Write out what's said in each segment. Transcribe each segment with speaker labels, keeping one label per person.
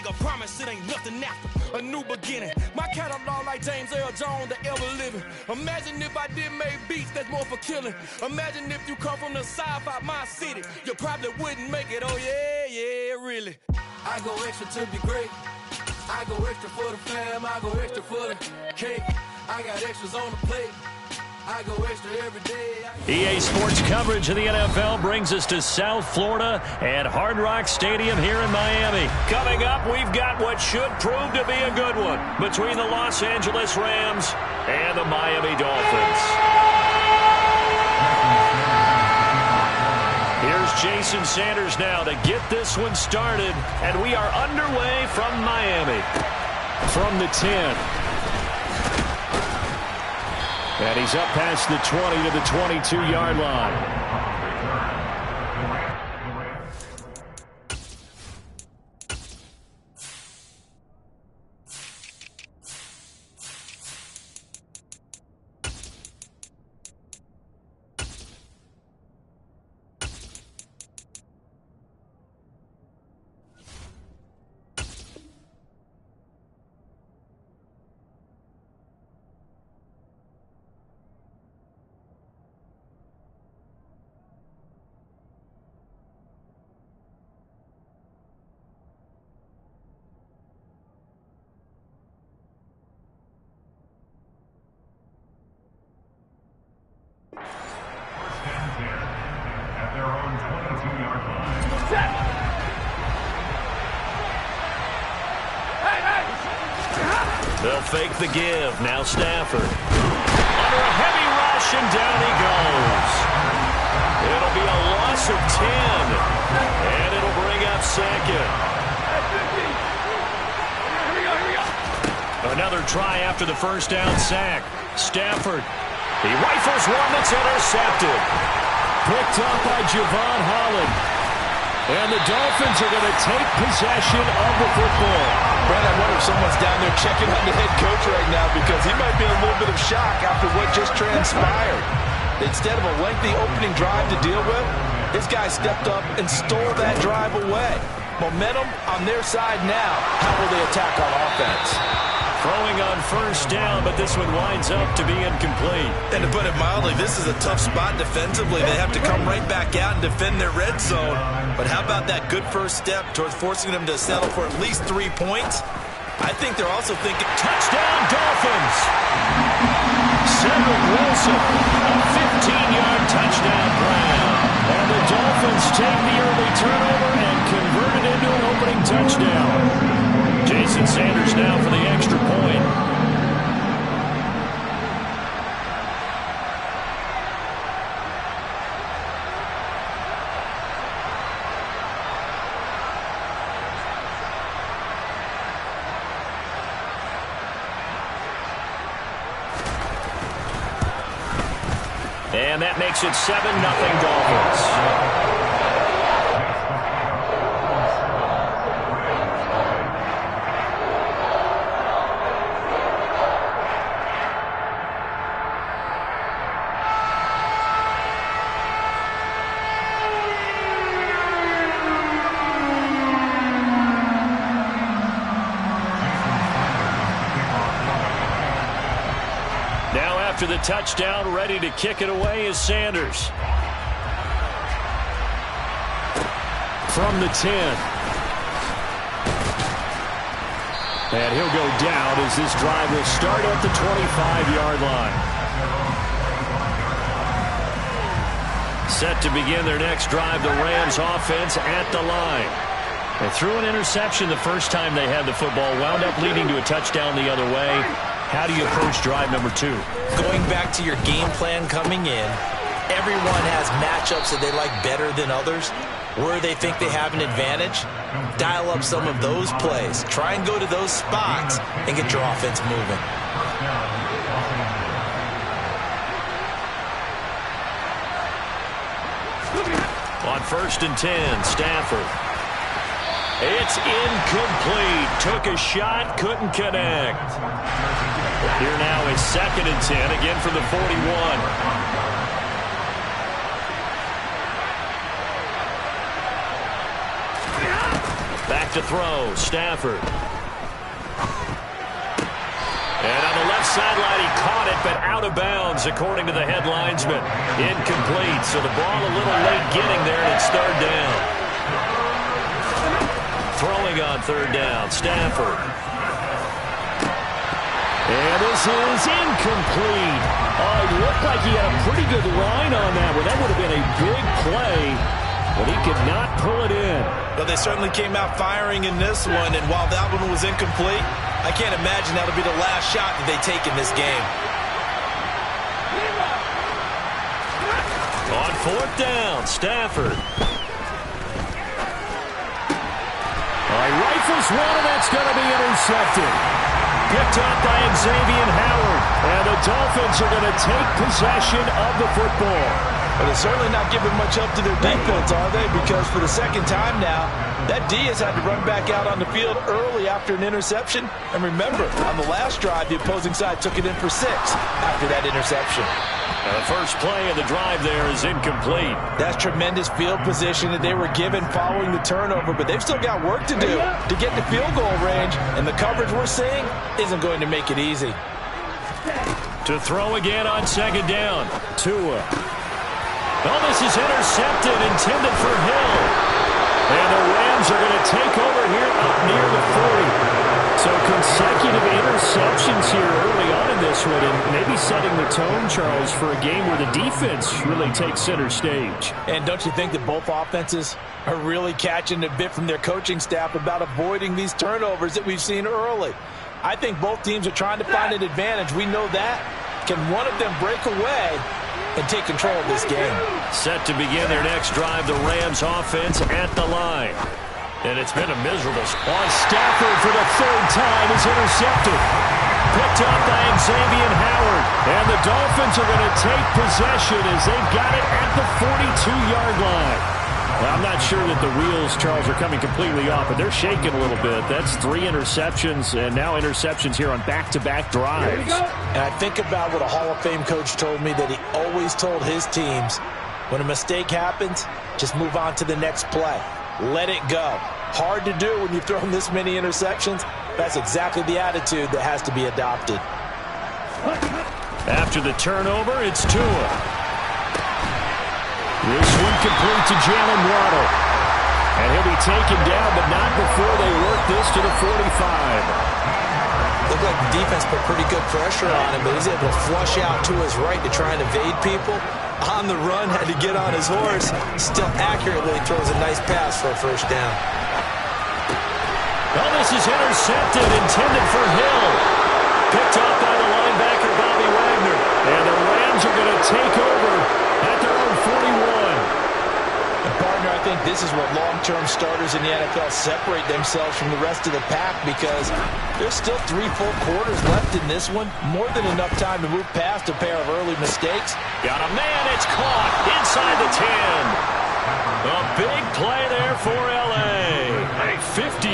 Speaker 1: nigga promise it ain't nothing after. A new beginning. My catalog like James Earl Jones, the ever living. Imagine if I did make beats that's more for killing. Imagine if you come from the sci-fi my city. You probably wouldn't make it. Oh yeah, really. I go extra to be great. I go extra for the fam. I go extra for the cake. I got extras on the plate. I go extra every day.
Speaker 2: EA Sports coverage of the NFL brings us to South Florida at Hard Rock Stadium here in Miami. Coming up, we've got what should prove to be a good one between the Los Angeles Rams and the Miami Dolphins. Here's Jason Sanders now to get this one started, and we are underway from Miami. From the 10. And he's up past the 20 to the 22-yard line. They'll fake the give. Now Stafford. Under a heavy rush, and down he goes. It'll be a loss of 10. And it'll bring up second. Another try after the first down sack. Stafford. He rifles one that's intercepted. Picked up by Javon Holland. And the Dolphins are going to take possession of the football.
Speaker 3: Brad, I wonder if someone's down there checking on the head coach right now because he might be in a little bit of shock after what just transpired. Instead of a lengthy opening drive to deal with, this guy stepped up and stole that drive away. Momentum on their side now. How will they attack on offense?
Speaker 2: Throwing on first down, but this one winds up to be incomplete.
Speaker 3: And to put it mildly, this is a tough spot defensively. They have to come right back out and defend their red zone. But how about that good first step towards forcing them to settle for at least 3 points? I think they're also thinking,
Speaker 2: touchdown Dolphins! Cedric Wilson, a 15-yard touchdown grab. And the Dolphins take the early turnover and convert it into an opening touchdown. Jason Sanders now for the extra point. And that makes it 7-0 Dolphins. After the touchdown, ready to kick it away is Sanders. From the 10. And he'll go down as this drive will start at the 25-yard line. Set to begin their next drive, the Rams offense at the line. They threw an interception the first time they had the football, wound up leading to a touchdown the other way. How do you approach drive number 2?
Speaker 4: Going back to your game plan coming in, everyone has matchups that they like better than others. Where they think they have an advantage, dial up some of those plays. Try and go to those spots and get your offense moving.
Speaker 2: On 1st and 10, Stafford. It's incomplete. Took a shot, couldn't connect. Here now is 2nd and 10, again from the 41. Back to throw, Stafford. And on the left sideline, he caught it, but out of bounds, according to the head linesman. Incomplete, so the ball a little late getting there, and it's third down. Throwing on third down, Stafford. And this is incomplete. Oh, it looked like he had a pretty good line on that one. That would have been a big play, but he could not pull it in.
Speaker 3: Well, they certainly came out firing in this one, and while that one was incomplete, I can't imagine that'll be the last shot that they take in this game.
Speaker 2: On fourth down, Stafford. All right, rifles one, and that's going to be intercepted. Picked up by Xavier Howard, and the Dolphins are going to take possession of the football.
Speaker 3: But they're certainly not giving much help to their defense, are they? Because for the second time now, that D has had to run back out on the field early after an interception. And remember, on the last drive, the opposing side took it in for 6 after that interception.
Speaker 2: The first play of the drive there is incomplete.
Speaker 3: That's tremendous field position that they were given following the turnover, but they've still got work to do to get to field goal range, and the coverage we're seeing isn't going to make it easy.
Speaker 2: To throw again on second down, Tua. Oh, this is intercepted, intended for Hill. And the Rams are going to take over here up near the 40. So consecutive interceptions here early on in this one, and maybe setting the tone, Charles, for a game where the defense really takes center stage.
Speaker 3: And don't you think that both offenses are really catching a bit from their coaching staff about avoiding these turnovers that we've seen early? I think both teams are trying to find an advantage. We know that. Can one of them break away and take control of this game?
Speaker 2: Set to begin their next drive, the Rams offense at the line. And it's been a miserable spot. Stafford for the third time is intercepted. Picked up by Xavier Howard. And the Dolphins are going to take possession as they've got it at the 42-yard line. Well, I'm not sure that the wheels, Charles, are coming completely off, but they're shaking a little bit. That's 3 interceptions, and now interceptions here on back-to-back drives.
Speaker 3: And I think about what a Hall of Fame coach told me, that he always told his teams, when a mistake happens, just move on to the next play. Let it go. Hard to do when you've thrown this many interceptions. That's exactly the attitude that has to be adopted.
Speaker 2: After the turnover, it's Tua. This one complete to Jalen Waddle. And he'll be taken down, but not before they work this to the 45.
Speaker 4: Looked like the defense put pretty good pressure on him, but he's able to flush out to his right to try and evade people. On the run, had to get on his horse. Still accurately throws a nice pass for a first down.
Speaker 2: Well, this is intercepted, intended for Hill. Picked up by the linebacker, Bobby Wagner. And the Rams are going to take over at their own 41.
Speaker 3: And partner, I think this is what long-term starters in the NFL separate themselves from the rest of the pack, because there's still 3 full quarters left in this one. More than enough time to move past a pair of early mistakes.
Speaker 2: Got a man, it's caught inside the 10. A big play there for L.A. 54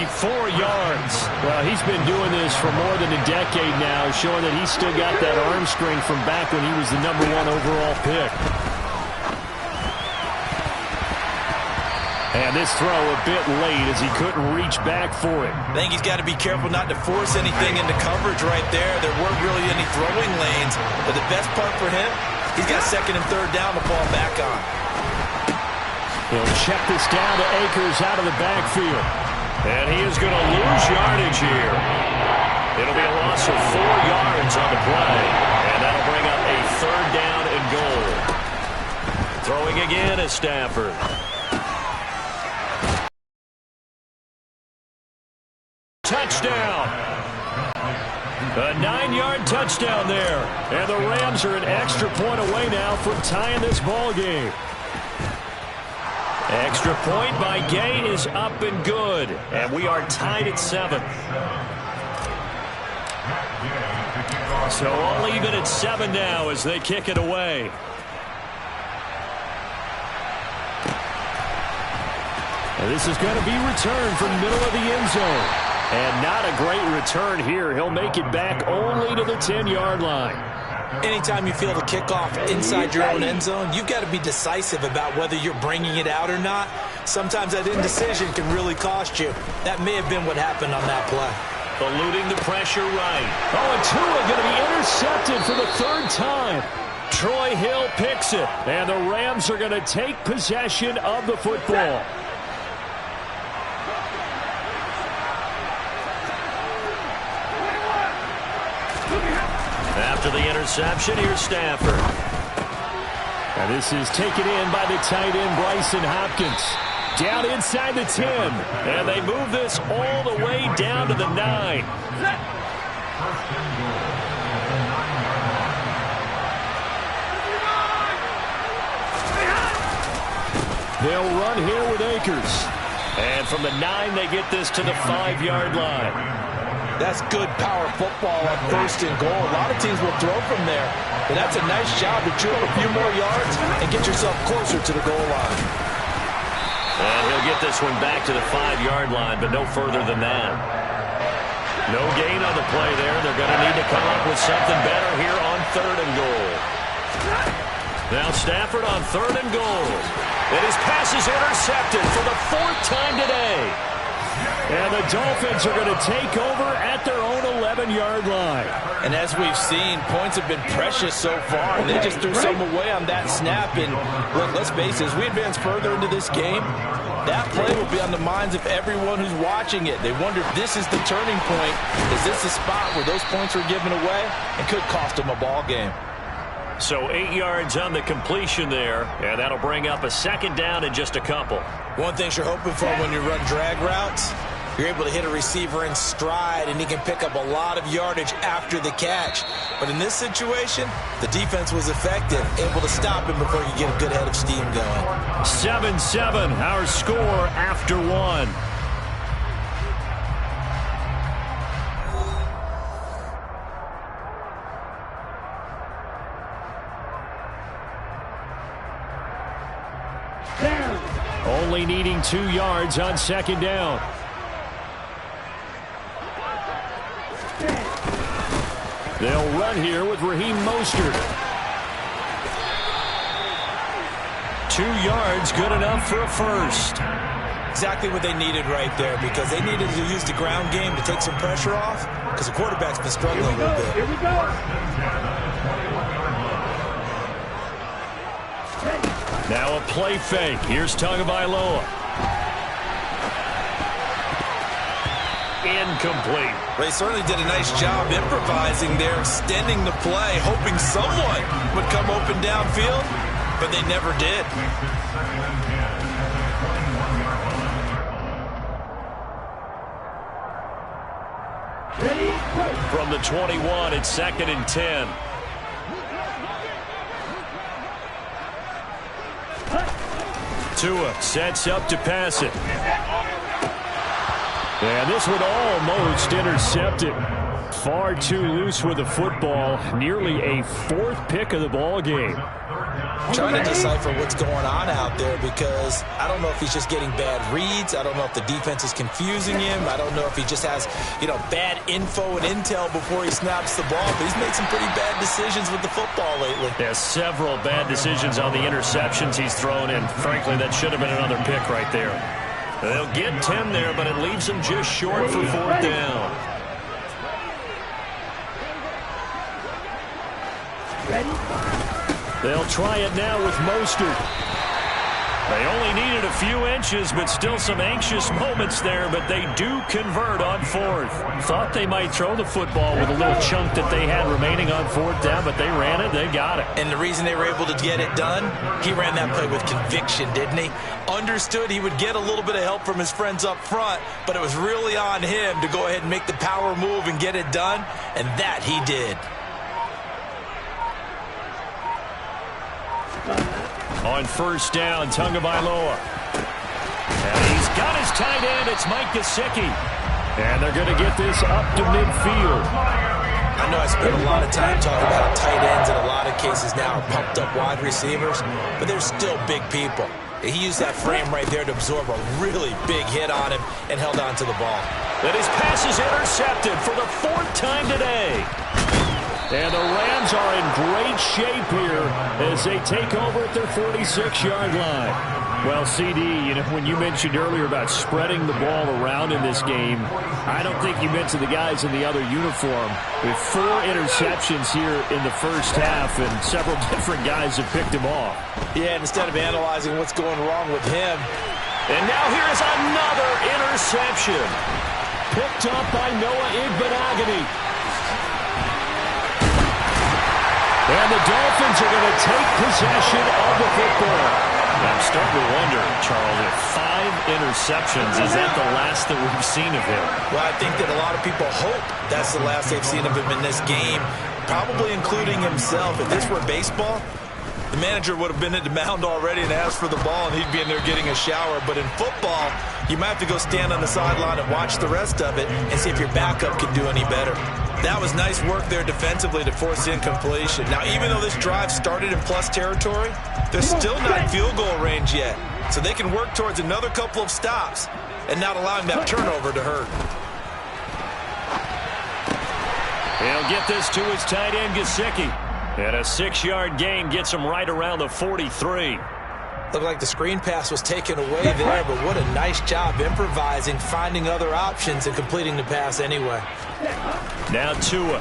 Speaker 2: yards. Well, he's been doing this for more than a decade now, showing that he's still got that arm strength from back when he was the #1 overall pick. And this throw a bit late as he couldn't reach back for it.
Speaker 3: I think he's got to be careful not to force anything into coverage right there. There weren't really any throwing lanes. But the best part for him, he's got second and third down to fall back on.
Speaker 2: He'll check this down to Akers out of the backfield. And he is going to lose yardage here. It'll be a loss of 4 yards on the play. And that'll bring up a third down and goal. Throwing again is Stafford. Touchdown. A 9-yard touchdown there. And the Rams are an extra point away now from tying this ball game. Extra point by Gay is up and good. And we are tied at 7. So all even at 7 now as they kick it away. And this is going to be returned from the middle of the end zone. And not a great return here. He'll make it back only to the 10-yard line.
Speaker 4: Anytime you feel the kickoff inside your own end zone, you've got to be decisive about whether you're bringing it out or not. Sometimes that indecision can really cost you. That may have been what happened on that play.
Speaker 2: Eluding the pressure right. Oh, and Tua going to be intercepted for the third time. Troy Hill picks it, and the Rams are going to take possession of the football. After the interception, here's Stafford. And this is taken in by the tight end, Bryson Hopkins. Down inside the 10. And they move this all the way down to the 9. They'll run here with Akers. And from the 9, they get this to the 5-yard line.
Speaker 3: That's good power football on 1st and goal. A lot of teams will throw from there, but that's a nice job to chew up a few more yards and get yourself closer to the goal line.
Speaker 2: And he'll get this one back to the 5-yard line, but no further than that. No gain on the play there. They're going to need to come up with something better here on 3rd and goal. Now Stafford on 3rd and goal. And his pass is intercepted for the 4th time today. And the Dolphins are going to take over at their own 11-yard line.
Speaker 3: And as we've seen, points have been precious so far, and they just threw some away on that snap. And look, let's face it, as we advance further into this game, that play will be on the minds of everyone who's watching it. They wonder if this is the turning point. Is this the spot where those points were given away and could cost them a ball game?
Speaker 2: So 8 yards on the completion there, and that'll bring up a 2nd down in just a couple.
Speaker 4: One thing you're hoping for when you run drag routes, you're able to hit a receiver in stride, and he can pick up a lot of yardage after the catch. But in this situation, the defense was effective, able to stop him before you get a good head of steam going.
Speaker 2: 7-7, our score after 1. Only needing 2 yards on 2nd down. They'll run here with Raheem Mostert. 2 yards, good enough for a first.
Speaker 4: Exactly what they needed right there, because they needed to use the ground game to take some pressure off, because the quarterback's been struggling a little bit.
Speaker 5: Here we go.
Speaker 2: Now a play fake. Here's Tagovailoa. Incomplete.
Speaker 4: They certainly did a nice job improvising there, extending the play, hoping someone would come open downfield, but they never did.
Speaker 2: From the 21, it's 2nd and 10. Tua sets up to pass it. And this one almost intercepted. Far too loose with the football. Nearly a 4th pick of the ball game.
Speaker 4: Trying to decipher what's going on out there, because I don't know if he's just getting bad reads. I don't know if the defense is confusing him. I don't know if he just has, bad info and intel before he snaps the ball. But he's made some pretty bad decisions with the football lately.
Speaker 2: There's several bad decisions on the interceptions he's thrown, and frankly, that should have been another pick right there. They'll get 10 there, but it leaves them just short for 4th down.
Speaker 5: Ready?
Speaker 2: They'll try it now with Mostert. They only needed a few inches, but still some anxious moments there, but they do convert on 4th. Thought they might throw the football with a little chunk that they had remaining on 4th down, but they ran it, they got it.
Speaker 4: And the reason they were able to get it done, he ran that play with conviction, didn't he? Understood he would get a little bit of help from his friends up front, but it was really on him to go ahead and make the power move and get it done, and that he did.
Speaker 2: On 1st down, Tagovailoa. And he's got his tight end. It's Mike Gesicki. And they're going to get this up to midfield.
Speaker 4: I know I spent a lot of time talking about how tight ends in a lot of cases now are pumped up wide receivers, but they're still big people. He used that frame right there to absorb a really big hit on him and held on to the ball.
Speaker 2: And his pass is intercepted for the 4th time today. And the Rams are in great shape here as they take over at their 46-yard line. Well, CD, when you mentioned earlier about spreading the ball around in this game, I don't think you mentioned the guys in the other uniform. With 4 interceptions here in the first half, and several different guys have picked him off.
Speaker 4: Yeah, instead of analyzing what's going wrong with him.
Speaker 2: And now here is another interception. Picked up by Noah Igbenogany. And the Dolphins are going to take possession of the football. I'm starting to wonder, Charles, if 5 interceptions, is that the last that we've seen of him?
Speaker 4: Well, I think that a lot of people hope that's the last they've seen of him in this game, probably including himself. If this were baseball, the manager would have been at the mound already and asked for the ball, and he'd be in there getting a shower. But in football, you might have to go stand on the sideline and watch the rest of it and see if your backup can do any better. That was nice work there defensively to force incompletion. Now, even though this drive started in plus territory, they're still not in field goal range yet. So they can work towards another couple of stops and not allowing that turnover to hurt.
Speaker 2: He'll get this to his tight end, Gesicki. And a 6-yard gain gets him right around the 43.
Speaker 4: Looked like the screen pass was taken away there, but what a nice job improvising, finding other options, and completing the pass anyway.
Speaker 2: Now Tua.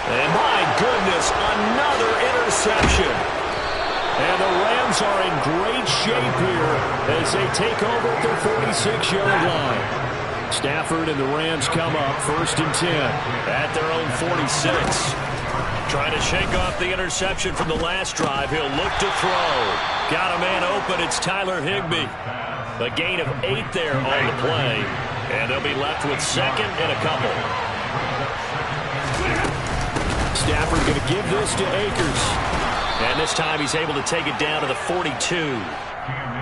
Speaker 2: And my goodness, another interception. And the Rams are in great shape here as they take over at their 46-yard line. Stafford and the Rams come up 1st and 10 at their own 46. Trying to shake off the interception from the last drive. He'll look to throw. Got a man open. It's Tyler Higbee. A gain of 8 there on the play. And they'll be left with 2nd and a couple. Stafford going to give this to Akers. And this time he's able to take it down to the 42.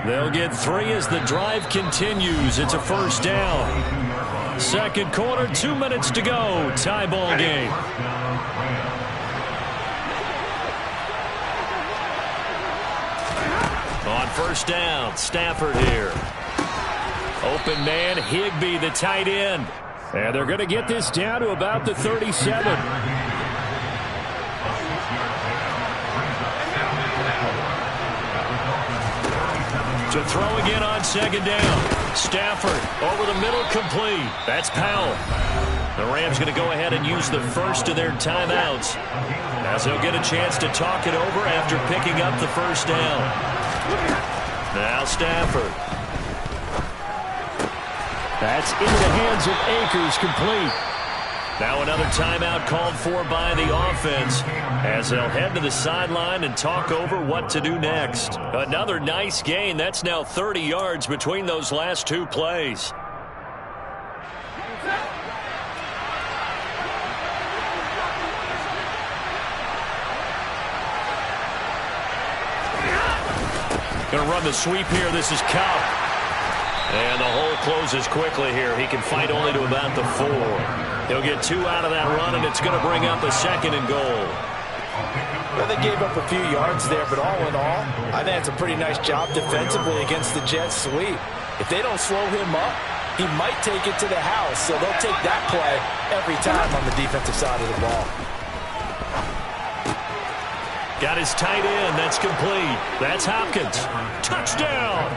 Speaker 2: They'll get 3 as the drive continues. It's a 1st down. 2nd quarter, 2 minutes to go. Tie ball game. On 1st down, Stafford here. Open man, Higbee, the tight end. And they're going to get this down to about the 37. To throw again on 2nd down. Stafford over the middle, complete. That's Powell. The Rams going to go ahead and use the first of their timeouts, as they'll get a chance to talk it over after picking up the 1st down. Now Stafford. That's into the hands of Akers, complete. Now another timeout called for by the offense as they'll head to the sideline and talk over what to do next. Another nice gain. That's now 30 yards between those last 2 plays. Going to run the sweep here. This is Cobb. And the hole closes quickly here. He can fight only to about the 4. He'll get 2 out of that run, and it's going to bring up a 2nd and goal.
Speaker 4: Well, they gave up a few yards there, but all in all, I think it's a pretty nice job defensively against the Jets sweep. If they don't slow him up, he might take it to the house, so they'll take that play every time on the defensive side of the ball.
Speaker 2: Got his tight end. That's complete. That's Hopkins. Touchdown!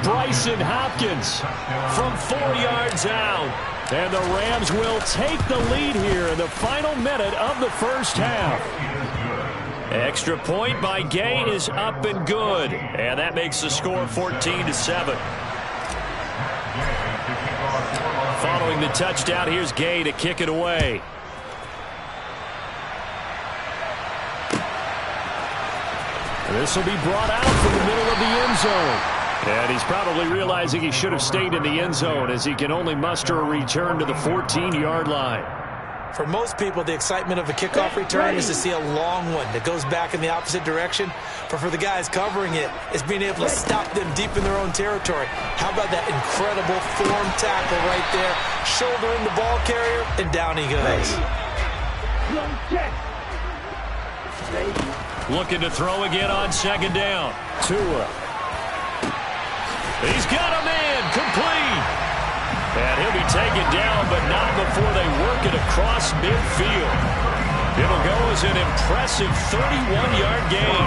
Speaker 2: Bryson Hopkins from 4 yards out. And the Rams will take the lead here in the final minute of the first half. Extra point by Gay is up and good. And that makes the score 14-7. Following the touchdown, here's Gay to kick it away. This will be brought out from the middle of the end zone. And he's probably realizing he should have stayed in the end zone as he can only muster a return to the 14-yard line.
Speaker 4: For most people, the excitement of a kickoff return is to see a long one that goes back in the opposite direction. But for the guys covering it, it's being able to stop them deep in their own territory. How about that incredible form tackle right there? Shouldering the ball carrier, and down he goes.
Speaker 2: Looking to throw again on 2nd down. Tua. He's got a man, complete. And he'll be taken down, but not before they work it across midfield. It'll go as an impressive 31-yard gain.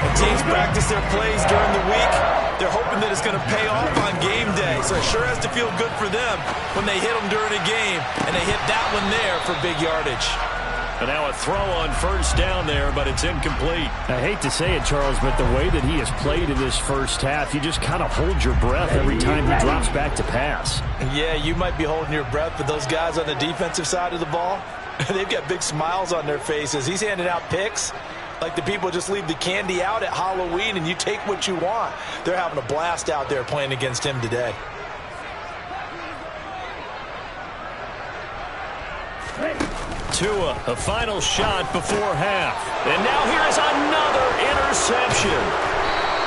Speaker 3: When teams practice their plays during the week, they're hoping that it's going to pay off on game day. So it sure has to feel good for them when they hit them during a game, and they hit that one there for big yardage.
Speaker 2: And now a throw on first down there, but it's incomplete.
Speaker 5: I hate to say it, Charles, but the way that he has played in this first half, you just kind of hold your breath every time he drops back to pass.
Speaker 3: Yeah, you might be holding your breath, but those guys on the defensive side of the ball, they've got big smiles on their faces. He's handing out picks like the people just leave the candy out at Halloween and you take what you want. They're having a blast out there playing against him today.
Speaker 2: Tua, a final shot before half. And now here is another interception.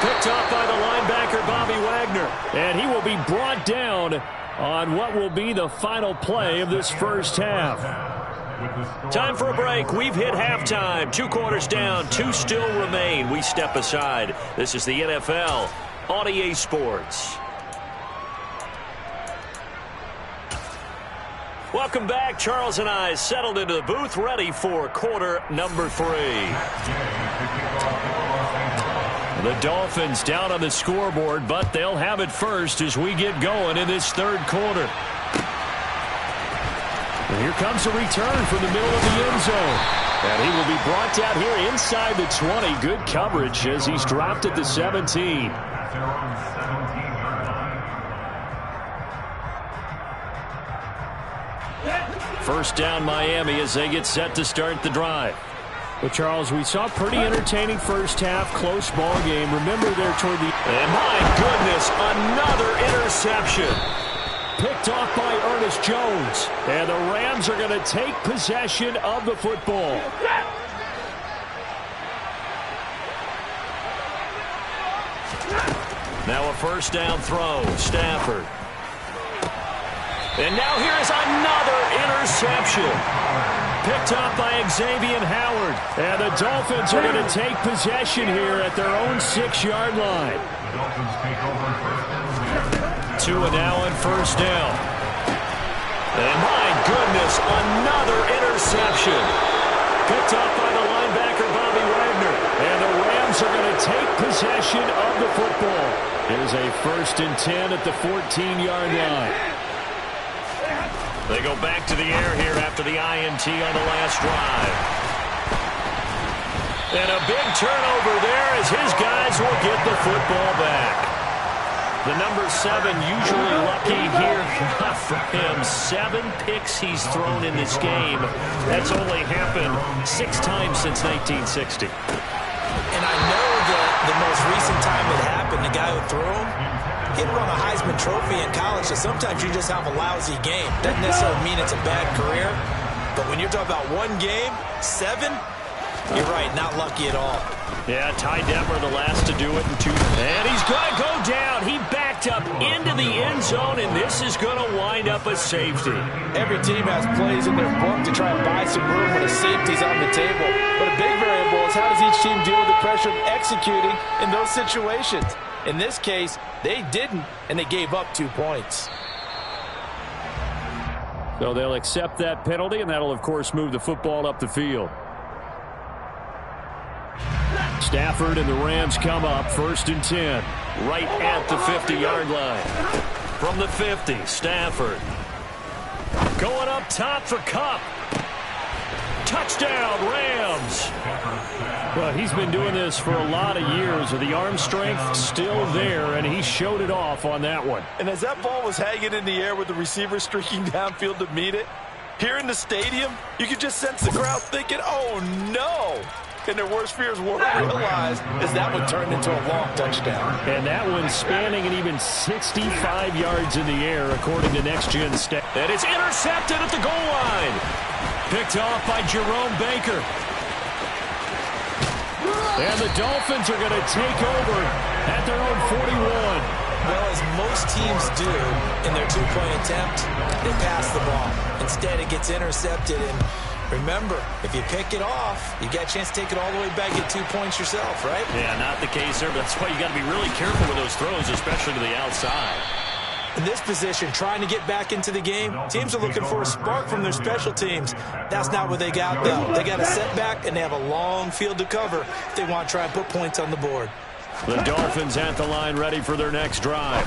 Speaker 2: Picked off by the linebacker, Bobby Wagner. And he will be brought down on what will be the final play of this first half. Time for a break. We've hit halftime. 2 quarters down, 2 still remain. We step aside. This is the NFL on EA Sports. Welcome back. Charles and I settled into the booth, ready for quarter number 3. The Dolphins down on the scoreboard, but they'll have it first as we get going in this third quarter. And here comes a return from the middle of the end zone. And he will be brought down here inside the 20. Good coverage as he's dropped at the 17. First down Miami as they get set to start the drive.
Speaker 5: Well, Charles, we saw a pretty entertaining first half, close ball game. Remember there toward the...
Speaker 2: And my goodness, another interception.
Speaker 5: Picked off by Ernest Jones. And the Rams are going to take possession of the football.
Speaker 2: Now a first down throw, Stafford. And now here is another interception. Picked up by Xavier Howard.
Speaker 5: And the Dolphins are going to take possession here at their own 6-yard line.
Speaker 2: Tua now on first down. And my goodness, another interception. Picked up by the linebacker, Bobby Wagner. And the Rams are going to take possession of the football. Here's a 1st and 10 at the 14-yard line. They go back to the air here after the INT on the last drive. And a big turnover there as his guys will get the football back. The number 7 usually lucky here. Not for him. 7 picks he's thrown in this game. That's only happened 6 times since 1960.
Speaker 4: And I know that the most recent time it happened, the guy who threw him, he had won a Heisman Trophy in college, so sometimes you just have a lousy game. Doesn't necessarily mean it's a bad career, but when you're talking about 1 game, 7, you're right, not lucky at all.
Speaker 2: Yeah, Ty Detmer the last to do it in 2. And he's going to go down. He backed up into the end zone, and this is going to wind up a safety.
Speaker 3: Every team has plays in their book to try and buy some room when a safety's on the table. But a big variable is how does each team deal with the pressure of executing in those situations. In this case, they didn't, and they gave up 2 points.
Speaker 5: So they'll accept that penalty, and that'll, of course, move the football up the field. Stafford and the Rams come up 1st and 10.
Speaker 2: Right at the 50-yard line. From the 50, Stafford. Going up top for Kupp. Touchdown, Rams.
Speaker 5: Well, he's been doing this for a lot of years. The arm strength still there, and he showed it off on that one.
Speaker 3: And as that ball was hanging in the air with the receiver streaking downfield to meet it, here in the stadium, you could just sense the crowd thinking, oh, no. And their worst fears weren't realized as that one turned into a long touchdown.
Speaker 5: And that one spanning and even 65 yards in the air, according to Next Gen Stats.
Speaker 2: And it's intercepted at the goal line. Picked off by Jerome Baker.
Speaker 5: And the Dolphins are going to take over at their own 41.
Speaker 4: Well, as most teams do in their 2-point attempt, they pass the ball. Instead, it gets intercepted. And remember, if you pick it off, you got a chance to take it all the way back, get 2 points yourself, right?
Speaker 2: Yeah, not the case there, but that's why you got to be really careful with those throws, especially to the outside.
Speaker 4: In this position, trying to get back into the game, teams are looking for a spark from their special teams. That's not what they got, though. They got a setback, and they have a long field to cover if they want to try and put points on the board.
Speaker 5: The Dolphins at the line ready for their next drive.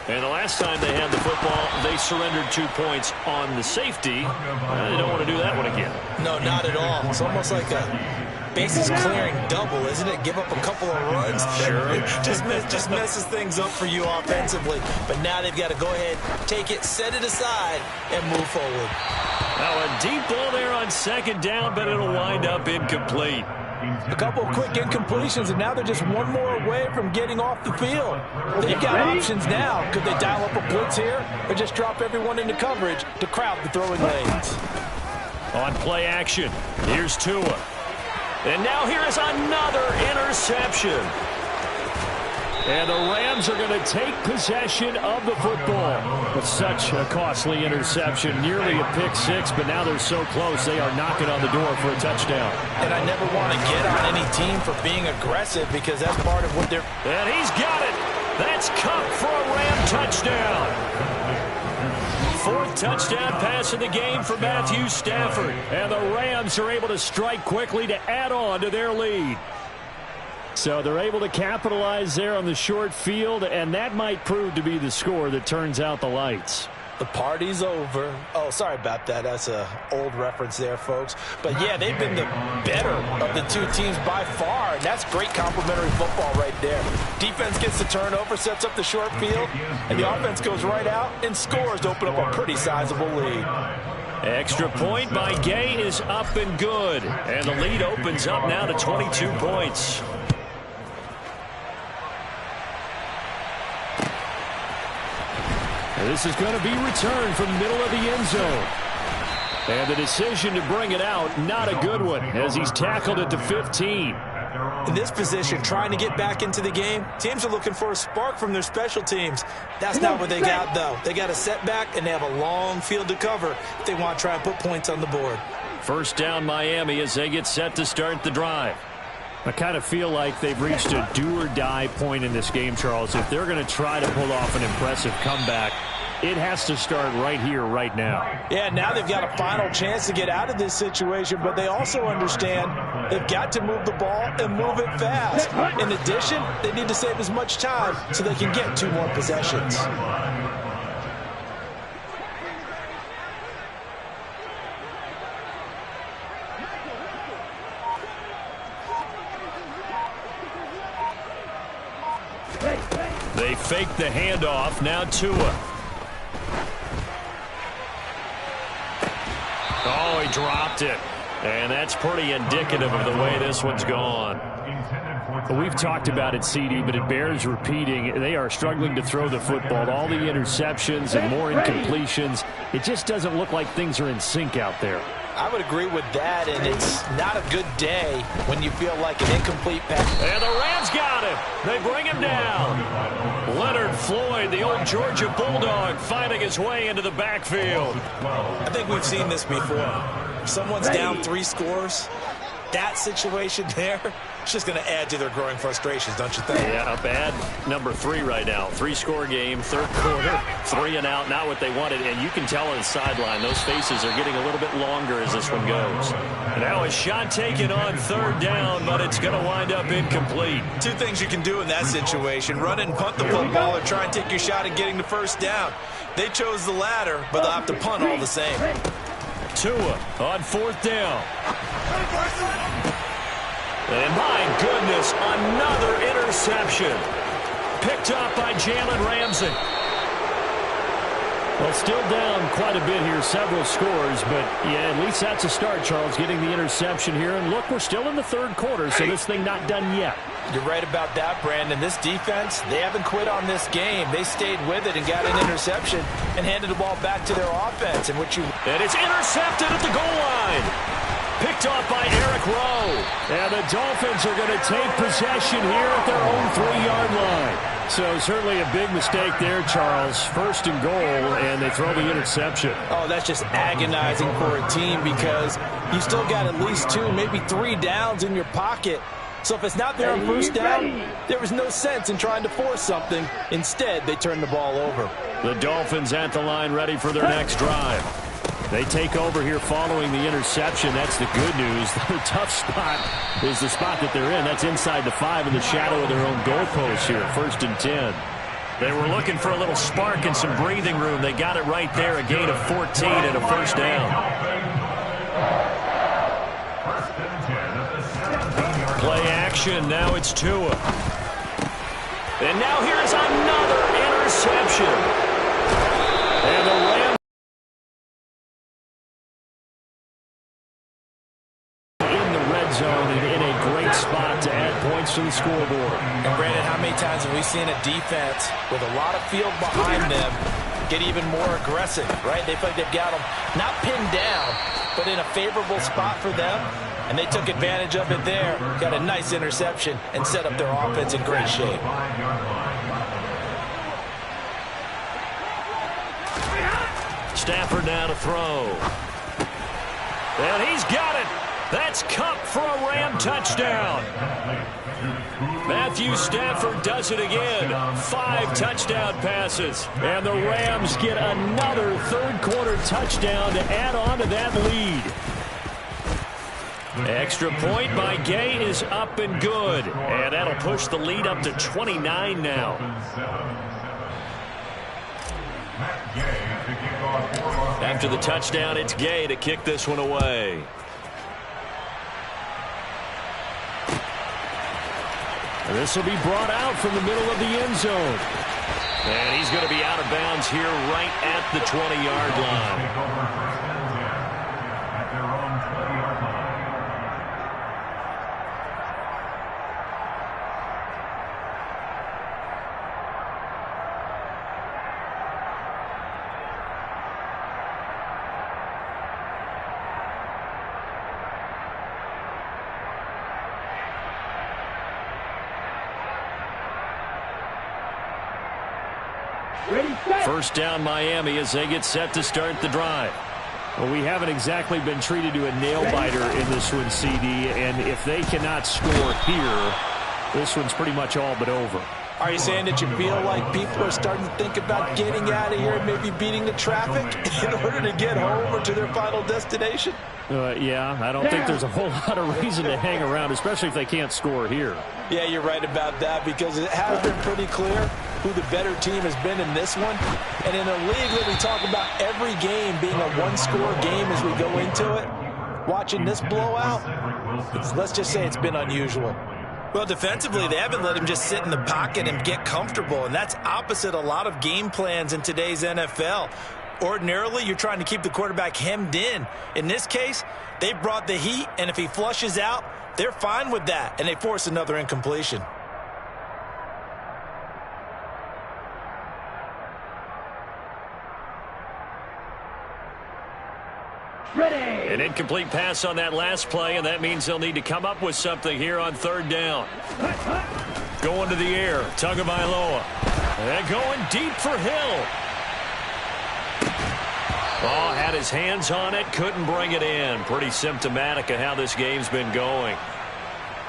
Speaker 5: And the last time they had the football, they surrendered 2 points on the safety. They don't want to do that one again.
Speaker 4: No, not at all. It's almost like a bases clearing double, isn't it? Give up a couple of runs.
Speaker 5: Sure.
Speaker 4: just messes things up for you offensively. But now they've got to go ahead, take it, set it aside, and move forward.
Speaker 5: Now a deep ball there on second down, but it'll wind up incomplete.
Speaker 3: A couple of quick incompletions, and now they're just one more away from getting off the field. They've got options now. Could they dial up a blitz here or just drop everyone into coverage to crowd the throwing lanes?
Speaker 5: On play action, here's Tua. And now here is another interception. And the Rams are going to take possession of the football. With such a costly interception, nearly a pick six, but now they're so close they are knocking on the door for a touchdown.
Speaker 4: And I never want to get on any team for being aggressive because that's part of what they're...
Speaker 5: And he's got it. That's Cup for a Ram touchdown. Fourth touchdown pass of the game for Matthew Stafford. And the Rams are able to strike quickly to add on to their lead. So they're able to capitalize there on the short field, and that might prove to be the score that turns out the lights.
Speaker 4: The party's over. Oh, sorry about that. That's an old reference there, folks. But, yeah, they've been the better of the two teams by far, and that's great complimentary football right there. Defense gets the turnover, sets up the short field, and the offense goes right out and scores to open up a pretty sizable lead.
Speaker 5: Extra point by Gay is up and good, and the lead opens up now to 22 points. This is going to be returned from the middle of the end zone. And the decision to bring it out, not a good one, as he's tackled at the 15.
Speaker 4: In this position, trying to get back into the game, teams are looking for a spark from their special teams. That's not what they got, though. They got a setback, and they have a long field to cover if they want to try and put points on the board.
Speaker 5: First down, Miami, as they get set to start the drive. I kind of feel like they've reached a do-or-die point in this game, Charles. If they're going to try to pull off an impressive comeback, it has to start right here, right now.
Speaker 3: Yeah, now they've got a final chance to get out of this situation, but they also understand they've got to move the ball and move it fast. In addition, they need to save as much time so they can get 2 more possessions.
Speaker 5: They fake the handoff. Now Tua. Oh, he dropped it. And that's pretty indicative of the way this one's gone. We've talked about it, CD, but it bears repeating. They are struggling to throw the football. All the interceptions and more incompletions. It just doesn't look like things are in sync out there.
Speaker 4: I would agree with that, and it's not a good day when you feel like an incomplete pass.
Speaker 5: And the Rams got him. They bring him down. Leonard Floyd, the old Georgia Bulldog, finding his way into the backfield.
Speaker 4: I think we've seen this before. If someone's down 3 scores, that situation there, it's just going to add to their growing frustrations, don't you think?
Speaker 5: Yeah, a bad number 3 right now. 3-score game, third quarter, 3 and out, not what they wanted. And you can tell on the sideline, those faces are getting a little bit longer as this one goes. Now a shot taken on third down, but it's going to wind up incomplete.
Speaker 4: 2 things you can do in that situation: run and punt the football, or try and take your shot at getting the first down. They chose the latter, but they'll have to punt all the same.
Speaker 5: Tua on fourth down. And my goodness, another interception. Picked up by Jalen Ramsey. Well, still down quite a bit here, several scores, but yeah, at least that's a start, Charles, getting the interception here. And look, we're still in the third quarter, so this thing not done yet.
Speaker 4: You're right about that, Brandon. This defense, they haven't quit on this game. They stayed with it and got an interception and handed the ball back to their offense. And
Speaker 5: it's intercepted at the goal line. Picked off by Eric Rowe. And the Dolphins are going to take possession here at their own 3-yard line. So certainly a big mistake there, Charles. First and goal, and they throw the interception.
Speaker 3: Oh, that's just agonizing for a team because you still got at least 2, maybe 3 downs in your pocket. So if it's not there on first down, there was no sense in trying to force something. Instead, they turned the ball over.
Speaker 5: The Dolphins at the line ready for their next drive. They take over here following the interception. That's the good news. The tough spot is the spot that they're in. That's inside the 5 in the shadow of their own goalpost here. 1st and 10. They were looking for a little spark and some breathing room. They got it right there. A gain of 14 and a first down. Play action. Now it's Tua. And now here's another interception. And the Rams in the red zone and in a great spot to add points to the scoreboard.
Speaker 4: And Brandon, how many times have we seen a defense with a lot of field behind them get even more aggressive, right? They feel like they've got them not pinned down, but in a favorable spot for them. And they took advantage of it there. Got a nice interception and set up their offense in great shape.
Speaker 5: Stafford now to throw. And he's got it. That's Cup for a Ram touchdown. Matthew Stafford does it again. 5 touchdown passes. And the Rams get another third-quarter touchdown to add on to that lead. Extra point by Gay is up and good. And that'll push the lead up to 29 now. After the touchdown, it's Gay to kick this one away. And this will be brought out from the middle of the end zone. And he's going to be out of bounds here right at the 20-yard line. First down Miami as they get set to start the drive. Well, we haven't exactly been treated to a nail-biter in this one, CD, and if they cannot score here, this one's pretty much all but over.
Speaker 3: Are you saying that you feel like people are starting to think about getting out of here and maybe beating the traffic in order to get home or to their final destination?
Speaker 5: Yeah, I don't think there's a whole lot of reason to hang around, especially if they can't score here.
Speaker 3: Yeah, you're right about that because it has been pretty clear who the better team has been in this one. And in a league that we talk about every game being a one-score game as we go into it, watching this blowout, let's just say it's been unusual.
Speaker 4: Well, defensively, they haven't let him just sit in the pocket and get comfortable, and that's opposite a lot of game plans in today's NFL. Ordinarily, you're trying to keep the quarterback hemmed in. In this case, they brought the heat, and if he flushes out, they're fine with that, and they force another incompletion.
Speaker 5: An incomplete pass on that last play, and that means they'll need to come up with something here on third down. Going to the air, Tagovailoa. And going deep for Hill. Oh, had his hands on it, couldn't bring it in. Pretty symptomatic of how this game's been going.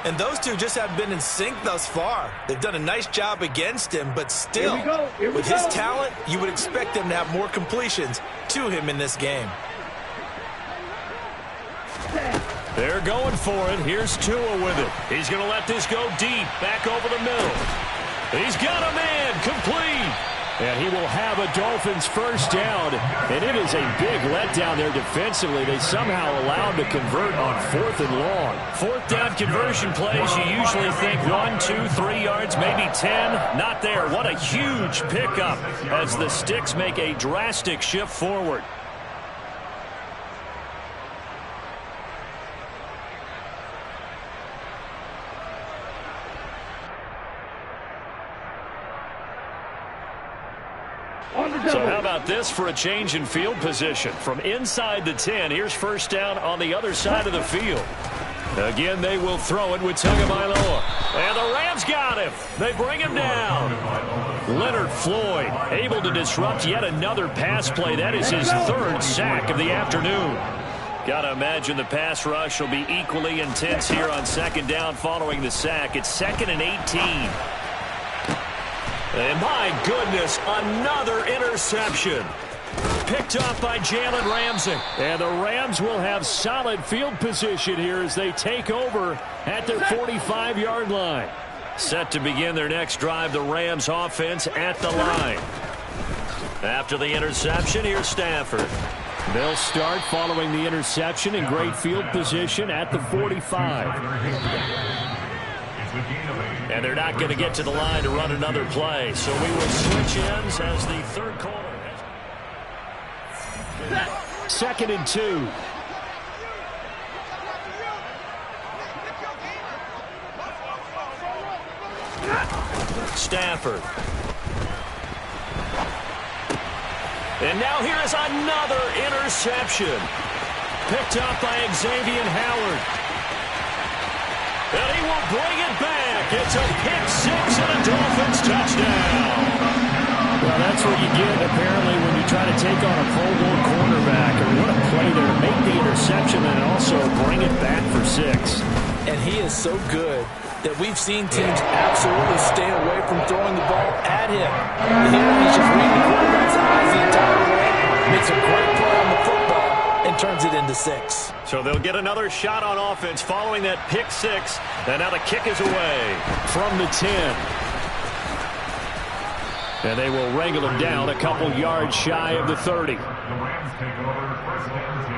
Speaker 4: And those two just haven't been in sync thus far. They've done a nice job against him, but still, with his talent, you would expect them to have more completions to him in this game.
Speaker 5: They're going for it. Here's Tua with it. He's going to let this go deep, back over the middle. He's got a man, complete. And he will have a Dolphins first down. And it is a big letdown there defensively. They somehow allowed to convert on 4th and long. 4th down conversion plays, you usually think 1, 2, 3 yards, maybe 10. Not there. What a huge pickup as the Sticks make a drastic shift forward. So how about this for a change in field position? From inside the 10, here's first down on the other side of the field. Again, they will throw it with Tagovailoa. And the Rams got him. They bring him down. Leonard Floyd able to disrupt yet another pass play. That is his 3rd sack of the afternoon. Got to imagine the pass rush will be equally intense here on second down following the sack. It's 2nd and 18. And my goodness, another interception. Picked off by Jalen Ramsey. And the Rams will have solid field position here as they take over at their 45-yard line. Set to begin their next drive, the Rams offense at the line. After the interception, here's Stafford. They'll start following the interception in great field position at the 45. And they're not going to get to the line to run another play. So we will switch ends as the third quarter. 2nd and 2. Stafford. And now here is another interception. Picked up by Xavier Howard. And he will bring it back. It's a pick six and a Dolphins touchdown. Well, that's what you get, apparently, when you try to take on a Pro Bowl cornerback. And what a play there to make the interception and also bring it back for 6.
Speaker 4: And he is so good that we've seen teams absolutely stay away from throwing the ball at him. Here he's just reading the quarterback's eyes the entire way, makes a great play on the football, and turns it into 6.
Speaker 5: So they'll get another shot on offense following that pick 6. And now the kick is away from the 10. And they will wrangle him down a couple yards shy of the 30.
Speaker 6: The Rams take over 1st and 10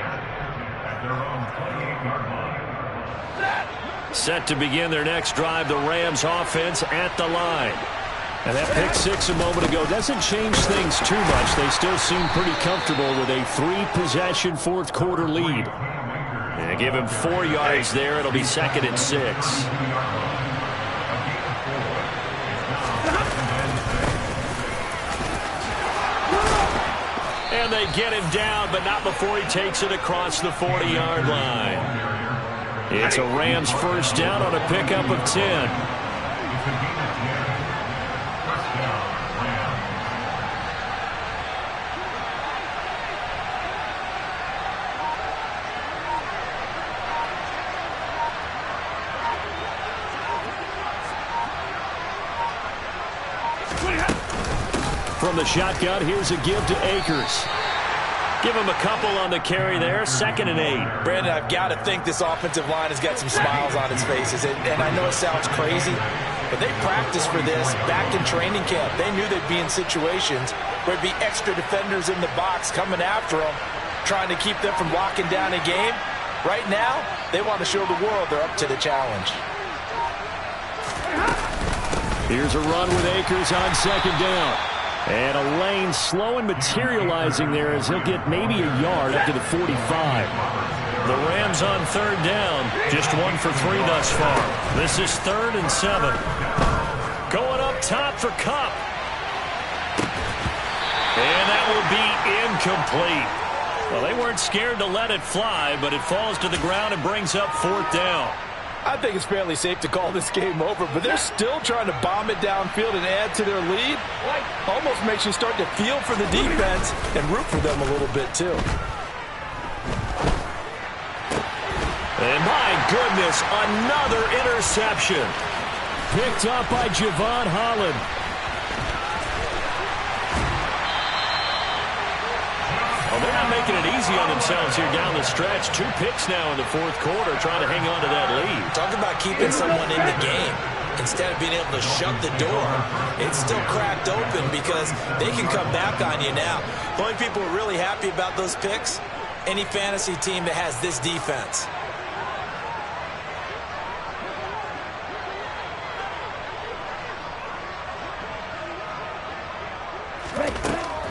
Speaker 6: at their own 28-yard line.
Speaker 5: Set to begin their next drive, the Rams offense at the line. And that pick 6 a moment ago doesn't change things too much. They still seem pretty comfortable with a 3-possession fourth quarter lead. And give him 4 yards there. It'll be 2nd and 6. And they get him down, but not before he takes it across the 40-yard line. It's a Rams first down on a pickup of 10. From the shotgun, here's a give to Akers. Give him a couple on the carry there. 2nd and 8.
Speaker 4: Brandon, I've got to think this offensive line has got some smiles on its faces. And I know it sounds crazy, but they practiced for this back in training camp. They knew they'd be in situations where there'd be extra defenders in the box coming after them, trying to keep them from locking down a game. Right now, they want to show the world they're up to the challenge.
Speaker 5: Here's a run with Akers on 2nd down. And a lane slow and materializing there as he'll get maybe a yard up to the 45. The Rams on 3rd down. Just 1 for 3 thus far. This is 3rd and 7. Going up top for Kupp. And that will be incomplete. Well, they weren't scared to let it fly, but it falls to the ground and brings up 4th down.
Speaker 3: I think it's fairly safe to call this game over, but they're still trying to bomb it downfield and add to their lead. Almost makes you start to feel for the defense and root for them a little bit, too.
Speaker 5: And my goodness, another interception. Picked up by Javon Holland. Well, they're not making it easy on themselves here down the stretch. 2 picks now in the 4th quarter, trying to hang on to that lead.
Speaker 4: Talk about keeping someone in the game instead of being able to shut the door. It's still cracked open because they can come back on you now. The only people who are really happy about those picks, any fantasy team that has this defense.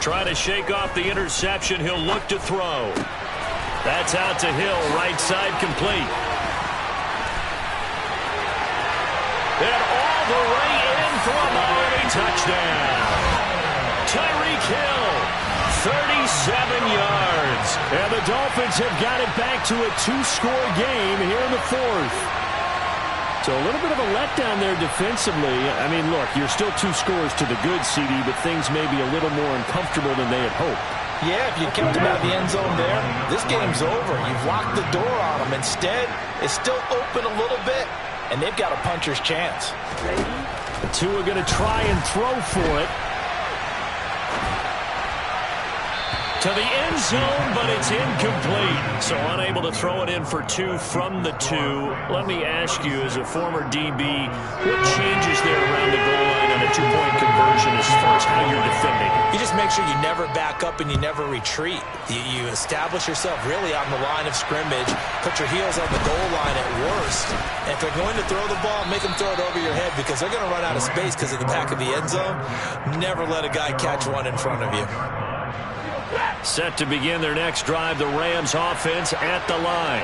Speaker 5: Trying to shake off the interception. He'll look to throw. That's out to Hill. Right side complete. And all the way in for a Miami touchdown. Tyreek Hill, 37 yards. And the Dolphins have got it back to a 2-score game here in the 4th. So a little bit of a letdown there defensively. I mean, look, you're still 2 scores to the good, CD, but things may be a little more uncomfortable than they had hoped.
Speaker 3: Yeah, if you kept him out of the end zone there, this game's over. You've locked the door on him. Instead, it's still open a little bit, and they've got a puncher's chance.
Speaker 5: The two are going to try and throw for it. To the end zone, but it's incomplete. So unable to throw it in for 2 from the 2. Let me ask you, as a former DB, what changes there around the goal line on a 2-point conversion as far as how you're defending?
Speaker 4: You just make sure you never back up and you never retreat. You establish yourself really on the line of scrimmage, put your heels on the goal line at worst. And if they're going to throw the ball, make them throw it over your head because they're going to run out of space because of the back of the end zone. Never let a guy catch one in front of you.
Speaker 5: Set to begin their next drive, the Rams offense at the line.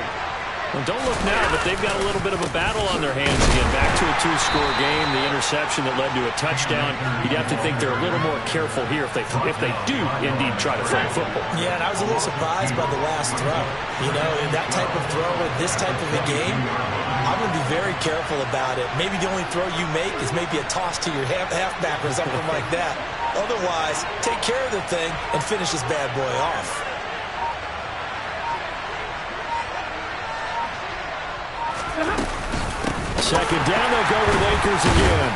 Speaker 5: Well, don't look now, but they've got a little bit of a battle on their hands again. Back to a 2-score game, the interception that led to a touchdown. You'd have to think they're a little more careful here if they do indeed try to throw football.
Speaker 4: Yeah, and I was a little surprised by the last throw. You know, in that type of throw in this type of a game, I'm going to be very careful about it. Maybe the only throw you make is maybe a toss to your halfback or something like that. Otherwise, take care of the thing and finish this bad boy off.
Speaker 5: Second down, they'll go with Akers again.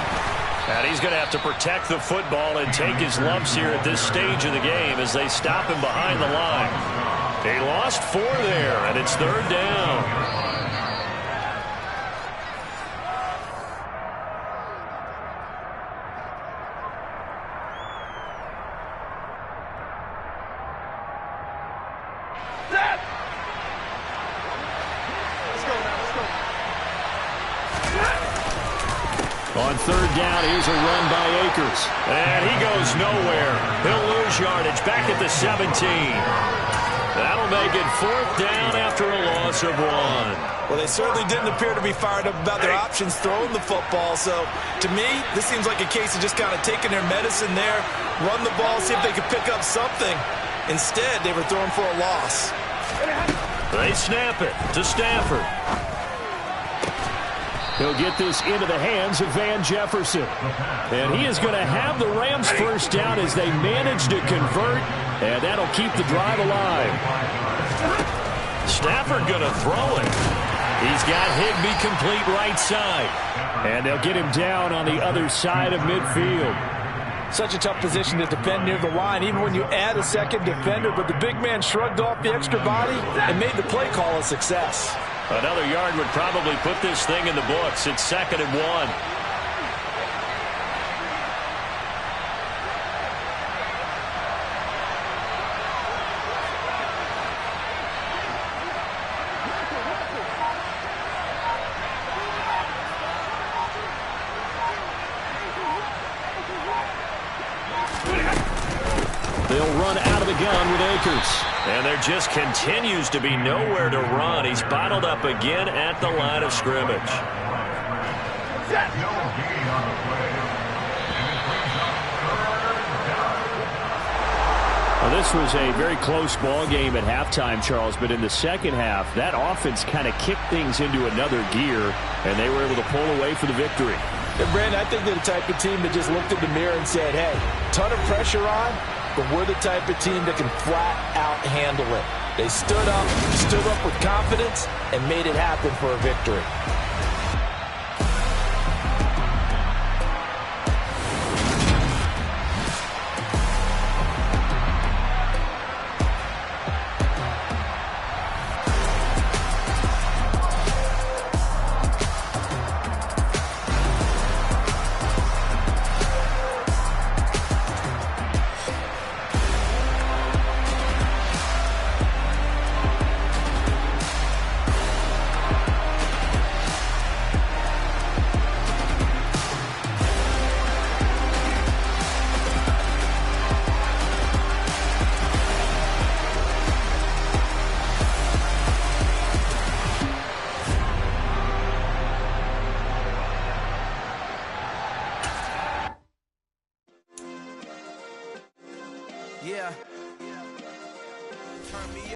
Speaker 5: And he's going to have to protect the football and take his lumps here at this stage of the game as they stop him behind the line. They lost 4 there, and it's 3rd down. On 3rd down, here's a run by Akers. And he goes nowhere. He'll lose yardage back at the 17. That'll make it 4th down after a loss of 1.
Speaker 3: Well, they certainly didn't appear to be fired up about their options throwing the football. So, to me, this seems like a case of just kind of taking their medicine there, run the ball, see if they could pick up something. Instead, they were throwing for a loss.
Speaker 5: They snap it to Stafford. He'll get this into the hands of Van Jefferson. And he is going to have the Rams first down as they manage to convert. And that'll keep the drive alive. Stafford going to throw it. He's got Higbee complete right side. And they'll get him down on the other side of midfield.
Speaker 3: Such a tough position to defend near the line, even when you add a second defender. But the big man shrugged off the extra body and made the play call a success.
Speaker 5: Another yard would probably put this thing in the books. It's 2nd and 1. They'll run out of the gun with Akers. And there just continues to be nowhere to run. He's bottled up again at the line of scrimmage. Well, this was a very close ball game at halftime, Charles, but in the second half, that offense kind of kicked things into another gear, and they were able to pull away for the victory.
Speaker 3: And Brandon, I think they're the type of team that just looked in the mirror and said, hey, ton of pressure on, but we're the type of team that can flat out handle it. They stood up with confidence, and made it happen for a victory.
Speaker 1: Yeah.